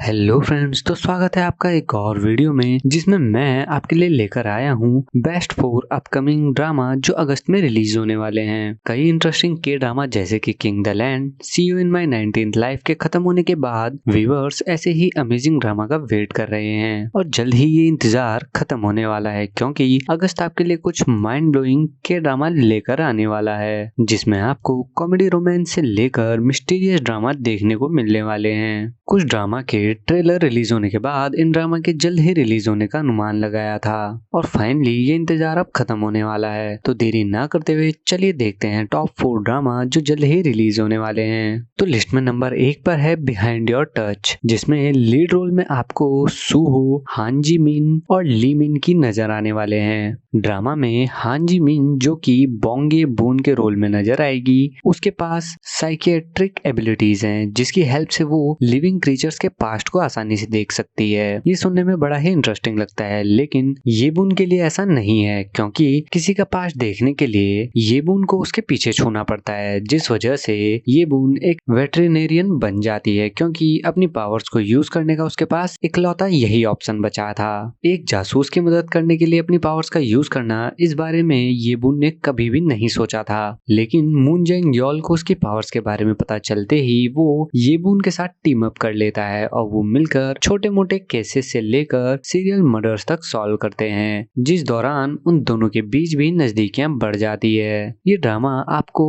Hello friends, तो स्वागत है आपका एक और वीडियो में जिसमें मैं आपके लिए लेकर आया हूँ बेस्ट 4 अपकमिंग ड्रामा जो अगस्त में रिलीज होने वाले हैं। कई इंटरेस्टिंग के ड्रामा जैसे कि King the Land, see you in my 19th life के खत्म होने के बाद व्यूअर्स ऐसे ही अमेजिंग ड्रामा का वेट कर रहे हैं और जल्द ही ये इंतजार खत्म होने वाला है क्योंकि अगस्त आपके लिए कुछ माइंड ब्लोइंग के ड्रामा लेकर आने वाला है जिसमें आपको कॉमेडी रोमांस से लेकर मिस्टीरियस ड्रामा देखने को मिलने वाले हैं। कुछ ड्रामा के ट्रेलर रिलीज होने के बाद इन ड्रामा के जल्द ही रिलीज होने का अनुमान लगाया था और फाइनली ये इंतजार अब खत्म होने वाला है। तो देरी ना करते हुए चलिए देखते हैं टॉप 4 ड्रामा जो जल्द ही रिलीज होने वाले हैं। तो लिस्ट में नंबर 1 पर है बिहाइंड योर टच, जिसमें लीड रोल में आपको सूहो, हान जी मिन और ली मिन की नजर आने वाले हैं। ड्रामा में हान जी मिन जो कि बोंगे बून के रोल में नजर आएगी, उसके पास साइकियाट्रिक एबिलिटीज हैं जिसकी हेल्प से वो लिविंग क्रीचर्स के पास्ट को आसानी से देख सकती है। ये सुनने में बड़ा ही इंटरेस्टिंग लगता है, लेकिन येबून के लिए ऐसा नहीं है क्योंकि किसी का पास्ट देखने के लिए येबून को उसके पीछे छूना पड़ता है, जिस वजह से येबून एक वेटरिनेरियन बन जाती है क्योंकि अपनी पावर्स को यूज करने का उसके पास इकलौता यही ऑप्शन बचा था। एक जासूस की मदद करने के लिए अपनी पावर्स का यूज करना, इस बारे में येबून ने कभी भी नहीं सोचा था, लेकिन मून जेंग योल को उसकी पावर्स के बारे में पता चलते ही वो येबून के साथ टीम अप कर लेता है और वो मिलकर छोटे मोटे केसेस से लेकर सीरियल मर्डर्स तक सॉल्व करते हैं, जिस दौरान उन दोनों के बीच भी नजदीकियां बढ़ जाती है। ये ड्रामा आपको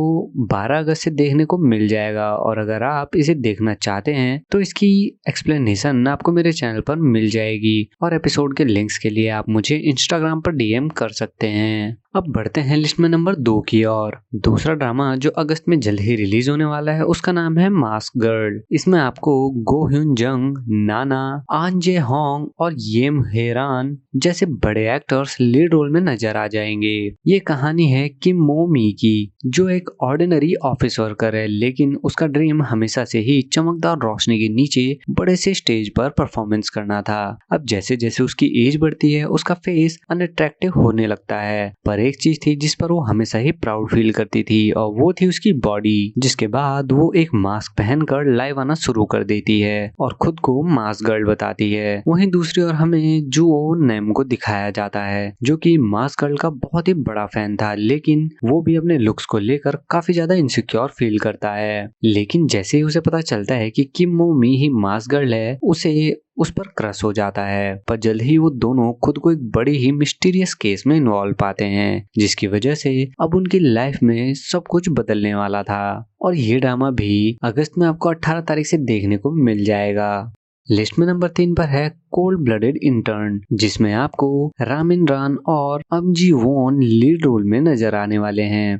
12 अगस्त से देखने को मिल जाएगा और अगर आप इसे देखना चाहते हैं तो इसकी एक्सप्लेनेशन आपको मेरे चैनल पर मिल जाएगी और एपिसोड के लिंक्स के लिए आप मुझे इंस्टाग्राम पर डीएम कर सकते हैं। अब बढ़ते हैं लिस्ट में नंबर 2 की ओर। दूसरा ड्रामा जो अगस्त में जल्द ही रिलीज होने वाला है उसका नाम है मास्क गर्ल। इसमें आपको गो ह्यून जंग, नाना, आन जे होंग और येम हेरान जैसे बड़े एक्टर्स लीड रोल में नजर आ जाएंगे। ये कहानी है किम मो मी की, जो एक ऑर्डिनरी ऑफिस वर्कर है, लेकिन उसका ड्रीम हमेशा से ही चमकदार रोशनी के नीचे बड़े से स्टेज पर परफॉर्मेंस करना था। अब जैसे जैसे उसकी एज बढ़ती है उसका फेस अनअट्रैक्टिव होने लगता है, पर एक चीज थी जिस पर वो हमेशा ही प्राउड फील करती थी और वो थी उसकी बॉडी। जिसके बाद वो एक मास्क पहनकर लाइव आना शुरू कर देती है और खुद को मास्क गर्ल बताती है। वहीं दूसरी ओर हमें जुओ नेम को दिखाया जाता है जो कि मास्क गर्ल का बहुत ही बड़ा फैन था, लेकिन वो भी अपने लुक्स को लेकर काफी ज्यादा इनसिक्योर फील करता है। लेकिन जैसे ही उसे पता चलता है कि किम मो मी ही मास्क गर्ल है, उसे उस पर क्रश हो जाता है, पर जल्द ही वो दोनों खुद को एक बड़ी ही मिस्टीरियस केस में इन्वॉल्व पाते हैं, जिसकी वजह से अब उनकी लाइफ में सब कुछ बदलने वाला था। और ये ड्रामा भी अगस्त में आपको 18 तारीख से देखने को मिल जाएगा। लिस्ट में नंबर 3 पर है कोल्ड ब्लडेड इंटर्न, जिसमें आपको रामिन रान और अमजी वोन लीड रोल में नजर आने वाले हैं।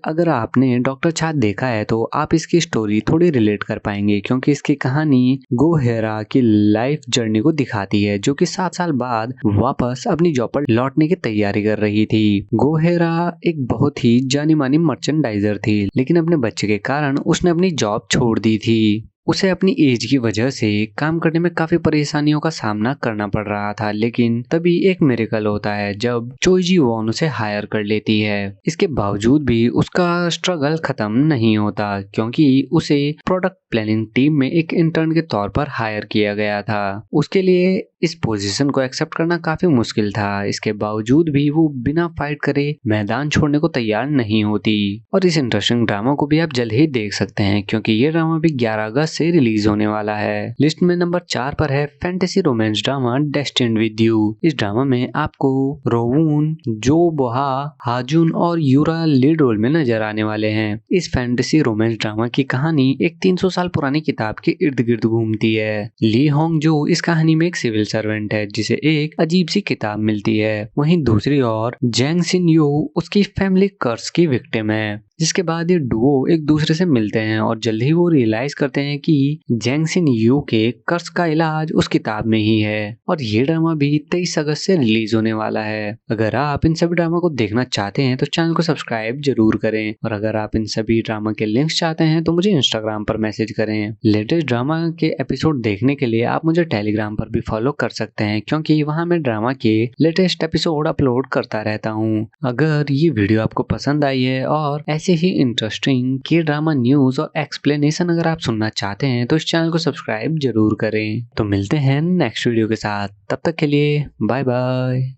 अगर आपने डॉक्टर छात देखा है तो आप इसकी स्टोरी थोड़ी रिलेट कर पाएंगे क्योंकि इसकी कहानी गो हेरा की लाइफ जर्नी को दिखाती है, जो कि 7 साल बाद वापस अपनी जॉब पर लौटने की तैयारी कर रही थी। गो हेरा एक बहुत ही जानी मानी मर्चेंडाइजर थी, लेकिन अपने बच्चे के कारण उसने अपनी जॉब छोड़ दी थी। उसे अपनी एज की वजह से काम करने में काफी परेशानियों का सामना करना पड़ रहा था, लेकिन तभी एक मिरेकल होता है जब चोइजी वॉन उसे हायर कर लेती है। इसके बावजूद भी उसका स्ट्रगल खत्म नहीं होता क्योंकि उसे प्रोडक्ट प्लानिंग टीम में एक इंटर्न के तौर पर हायर किया गया था। उसके लिए इस पोजीशन को एक्सेप्ट करना काफी मुश्किल था। इसके बावजूद भी वो बिना फाइट करे मैदान छोड़ने को तैयार नहीं होती। और इस इंटरेस्टिंग ड्रामा को भी आप जल्द ही देख सकते हैं क्योंकि ये ड्रामा भी 11 अगस्त से रिलीज होने वाला है। लिस्ट में नंबर 4 पर है fantasy romance drama destined with you. इस ड्रामा में आपको रोवून, जो बोहा, हाजुन और यूरा लीड रोल में नजर आने वाले हैं। इस फैंटेसी रोमांस ड्रामा की कहानी एक 300 साल पुरानी किताब के इर्द गिर्द घूमती है। ली होंग जो इस कहानी में एक सिविल सर्वेंट है जिसे एक अजीब सी किताब मिलती है। वहीं दूसरी ओर जैंग सिन यू उसकी फैमिली कर्स की विक्टिम है, जिसके बाद ये डुओ एक दूसरे से मिलते हैं और जल्द ही वो रियलाइज करते हैं कि जैंग सिन यू के कर्स का इलाज उस किताब में ही है। और ये ड्रामा भी 23 अगस्त से रिलीज होने वाला है। अगर आप इन सभी ड्रामा को देखना चाहते हैं तो चैनल को सब्सक्राइब जरूर करें और अगर आप इन सभी ड्रामा के लिंक्स चाहते हैं तो मुझे इंस्टाग्राम पर मैसेज करें। लेटेस्ट ड्रामा के एपिसोड देखने के लिए आप मुझे टेलीग्राम पर भी फॉलो कर सकते हैं क्योंकि वहां मैं ड्रामा के लेटेस्ट एपिसोड अपलोड करता रहता हूँ। अगर ये वीडियो आपको पसंद आई है और ऐसे ही इंटरेस्टिंग के ड्रामा न्यूज और एक्सप्लेनेशन अगर आप सुनना चाहते हैं तो इस चैनल को सब्सक्राइब जरूर करें। तो मिलते हैं नेक्स्ट वीडियो के साथ, तब तक के लिए बाय बाय।